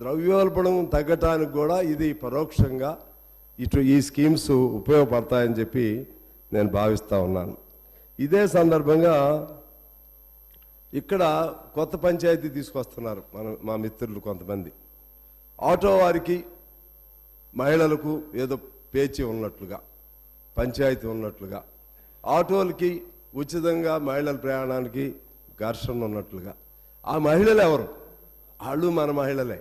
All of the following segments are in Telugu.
ద్రవ్యోల్బణం తగ్గటానికి కూడా ఇది పరోక్షంగా ఈ స్కీమ్స్ ఉపయోగపడతాయని చెప్పి నేను భావిస్తూ ఉన్నాను. ఇదే సందర్భంగా ఇక్కడ కొత్త పంచాయతీ తీసుకొస్తున్నారు మా మిత్రులు కొంతమంది. ఆటో వారికి మహిళలకు ఏదో పేచి ఉన్నట్లుగా, పంచాయతీ ఉన్నట్లుగా, ఆటోలకి ఉచితంగా మహిళల ప్రయాణానికి ఘర్షణ ఉన్నట్లుగా. ఆ మహిళలు ఎవరు? వాళ్ళు మన మహిళలే.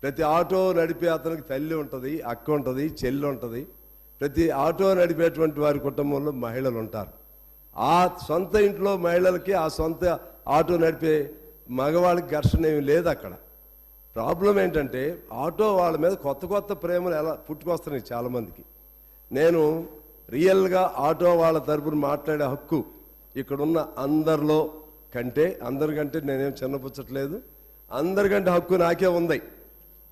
ప్రతి ఆటో నడిపే అతనికి తల్లి ఉంటుంది, అక్క ఉంటుంది, చెల్లి ఉంటుంది. ప్రతి ఆటో నడిపేటువంటి వారి కుటుంబంలో మహిళలు ఉంటారు. ఆ సొంత ఇంట్లో మహిళలకి ఆ సొంత ఆటో నడిపే మగవాళ్ళకి ఘర్షణ ఏమి లేదు. అక్కడ ప్రాబ్లం ఏంటంటే ఆటో వాళ్ళ మీద కొత్త కొత్త ప్రేమలు ఎలా పుట్టుకొస్తున్నాయి చాలామందికి. నేను రియల్గా ఆటో వాళ్ళ తరపున మాట్లాడే హక్కు ఇక్కడున్న అందరికంటే నేనేం చిన్నపుచ్చట్లేదు, అందరికంటే హక్కు నాకే ఉంది.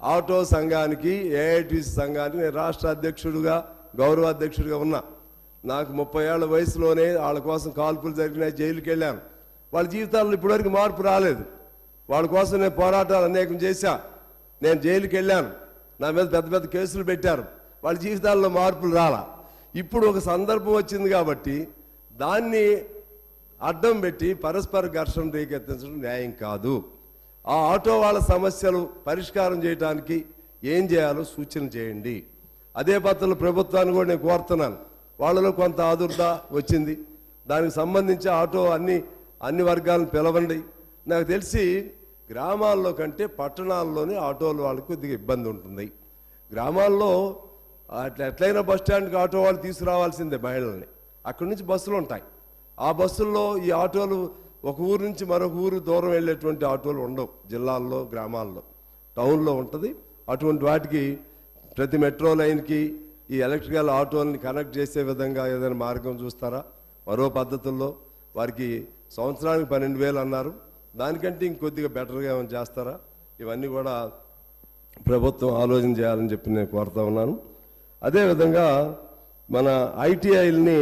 ఆటో సంఘానికి, ఏఐటీసీ సంఘానికి నేను రాష్ట్ర అధ్యక్షుడిగా, గౌరవ అధ్యక్షుడిగా ఉన్నా. నాకు 30 ఏళ్ల వయసులోనే వాళ్ళ కోసం కాల్పులు జరిగినాయి, జైలుకి వెళ్ళాను. వాళ్ళ జీవితాల్లో ఇప్పటివరకు మార్పు రాలేదు. వాళ్ళ కోసం నేను పోరాటాలు అనేకం చేశా. నేను జైలుకి వెళ్ళాను, నా మీద పెద్ద పెద్ద కేసులు పెట్టారు. వాళ్ళ జీవితాల్లో మార్పులు రాలా. ఇప్పుడు ఒక సందర్భం వచ్చింది కాబట్టి దాన్ని అడ్డం పెట్టి పరస్పర ఘర్షణ రేకెత్తించడం న్యాయం కాదు. ఆ ఆటో వాళ్ళ సమస్యలు పరిష్కారం చేయడానికి ఏం చేయాలో సూచన చేయండి. అదే పద్ధతిలో ప్రభుత్వాన్ని కూడా నేను కోరుతున్నాను. వాళ్ళలో కొంత ఆదుర్ద వచ్చింది, దానికి సంబంధించి ఆటో అన్ని వర్గాలను పిలవండి. నాకు తెలిసి గ్రామాల్లో కంటే పట్టణాల్లోనే ఆటోలు వాళ్ళకి కొద్దిగా ఇబ్బంది ఉంటుంది. గ్రామాల్లో ఎట్లయినా బస్ స్టాండ్కి ఆటో వాళ్ళు తీసుకురావాల్సిందే మహిళల్ని. అక్కడి నుంచి బస్సులు ఉంటాయి. ఆ బస్సుల్లో ఈ ఆటోలు ఒక ఊరు నుంచి మరొక ఊరు దూరం వెళ్ళేటువంటి ఆటోలు ఉండవు. జిల్లాల్లో, గ్రామాల్లో, టౌన్లో ఉంటుంది. అటువంటి వాటికి ప్రతి మెట్రో లైన్కి ఈ ఎలక్ట్రికల్ ఆటోలని కనెక్ట్ చేసే విధంగా ఏదైనా మార్గం చూస్తారా? మరో పద్ధతుల్లో వారికి సంవత్సరానికి 12,000 అన్నారు, దానికంటే ఇంకొద్దిగా బెటర్గా ఏమైనా చేస్తారా? ఇవన్నీ కూడా ప్రభుత్వం ఆలోచన చేయాలని చెప్పి నేను కోరుతా ఉన్నాను. అదేవిధంగా మన ఐటీఐల్ని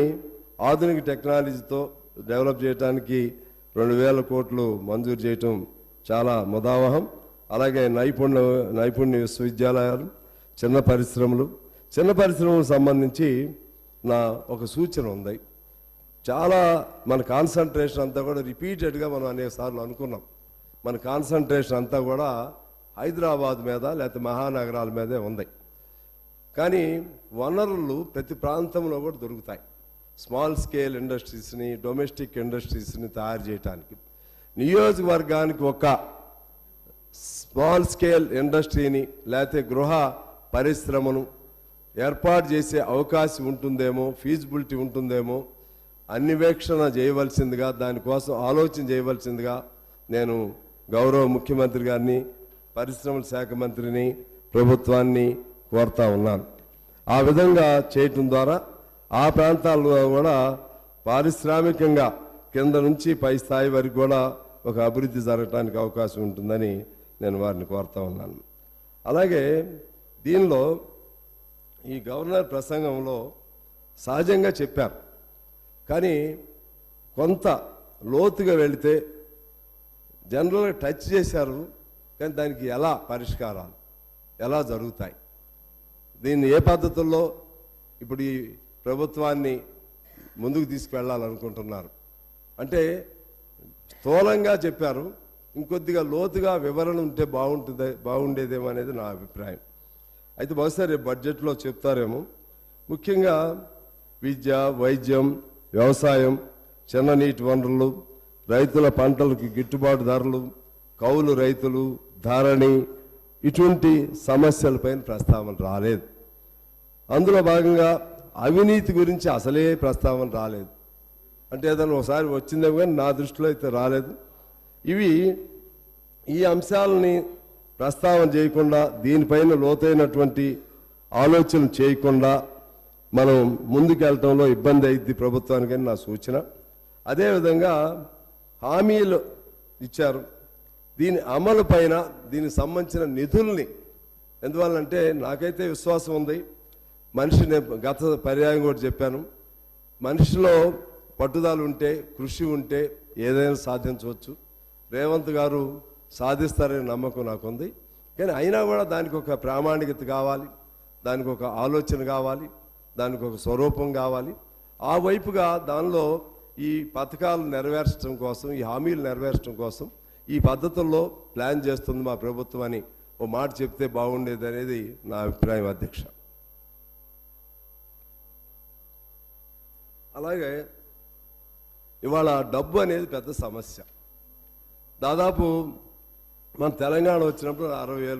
ఆధునిక టెక్నాలజీతో డెవలప్ చేయడానికి 2,000 కోట్లు మంజూరు చేయటం చాలా ముదావహం. అలాగే నైపుణ్య విశ్వవిద్యాలయాలు, చిన్న పరిశ్రమలకు సంబంధించి నా ఒక సూచన ఉంది. చాలా మన కాన్సన్ట్రేషన్ అంతా కూడా రిపీటెడ్గా మనం అనేక సార్లు అనుకున్నాం. మన కాన్సన్ట్రేషన్ అంతా కూడా హైదరాబాద్ మీద లేకపోతే మహానగరాల మీదే ఉంది. కానీ వనరులు ప్రతి ప్రాంతంలో కూడా దొరుకుతాయి. స్మాల్ స్కేల్ ఇండస్ట్రీస్ని, డొమెస్టిక్ ఇండస్ట్రీస్ని తయారు చేయడానికి నియోజకవర్గానికి ఒక స్మాల్ స్కేల్ ఇండస్ట్రీని లేకపోతే గృహ పరిశ్రమను ఏర్పాటు చేసే అవకాశం ఉంటుందేమో, ఫీజిబిలిటీ ఉంటుందేమో అన్వేషణ చేయవలసిందిగా, దానికోసం ఆలోచన చేయవలసిందిగా నేను గౌరవ ముఖ్యమంత్రి గారిని, పరిశ్రమల శాఖ మంత్రిని, ప్రభుత్వాన్ని కోరుతా ఉన్నాను. ఆ విధంగా చేయటం ద్వారా ఆ ప్రాంతాల్లో కూడా పారిశ్రామికంగా కింద నుంచి పై స్థాయి వరకు కూడా ఒక అభివృద్ధి జరగడానికి అవకాశం ఉంటుందని నేను వారిని కోరుతా ఉన్నాను. అలాగే దీనిలో ఈ గవర్నర్ ప్రసంగంలో సహజంగా చెప్పారు, కానీ కొంత లోతుగా వెళితే జనరల్గా టచ్ చేశారు, కానీ దానికి ఎలా పరిష్కారాలు ఎలా జరుగుతాయి, దీన్ని ఏ పద్ధతుల్లో ఇప్పుడు ఈ ప్రభుత్వాన్ని ముందుకు తీసుకువెళ్ళాలనుకుంటున్నారు అంటే స్థూలంగా చెప్పారు. ఇంకొద్దిగా లోతుగా వివరణ ఉంటే బాగుండేదేమో అనేది నా అభిప్రాయం. అయితే బహుశా రేపు బడ్జెట్లో చెప్తారేమో. ముఖ్యంగా విద్య, వైద్యం, వ్యవసాయం, చిన్న నీటి వనరులు, రైతుల పంటలకు గిట్టుబాటు ధరలు, కౌలు రైతులు, ధరణి, ఇటువంటి సమస్యలపైన ప్రస్తావన రాలేదు. అందులో భాగంగా అవినీతి గురించి అసలే ప్రస్తావన రాలేదు. అంటే ఏదైనా ఒకసారి వచ్చిందేమో కానీ నా దృష్టిలో అయితే రాలేదు. ఈ అంశాలని ప్రస్తావన చేయకుండా, దీనిపైన లోతైనటువంటి ఆలోచన చేయకుండా మనం ముందుకెళ్ళటంలో ఇబ్బంది అయింది ప్రభుత్వానికని నా సూచన. అదేవిధంగా హామీలు ఇచ్చారు, దీని అమలు పైన దీనికి సంబంధించిన నిధుల్ని, ఎందువల్లంటే నాకైతే విశ్వాసం ఉంది, మనిషిని గత పర్యాయం కూడా చెప్పాను, మనిషిలో పట్టుదల ఉంటే, కృషి ఉంటే ఏదైనా సాధించవచ్చు. రేవంత్ గారు సాధిస్తారనే నమ్మకం నాకుంది. కానీ అయినా కూడా దానికి ఒక ప్రామాణికత కావాలి, దానికి ఒక ఆలోచన కావాలి, దానికి ఒక స్వరూపం కావాలి. ఆ వైపుగా దానిలో ఈ పథకాలు నెరవేర్చడం కోసం, ఈ హామీలు నెరవేర్చడం కోసం ఈ పద్ధతుల్లో ప్లాన్ చేస్తుంది మా ప్రభుత్వం అని ఓ మాట చెప్తే బాగుండేది అనేది నా అభిప్రాయం అధ్యక్ష. అలాగే ఇవాళ డబ్బు అనేది పెద్ద సమస్య. దాదాపు మన తెలంగాణ వచ్చినప్పుడు 60,000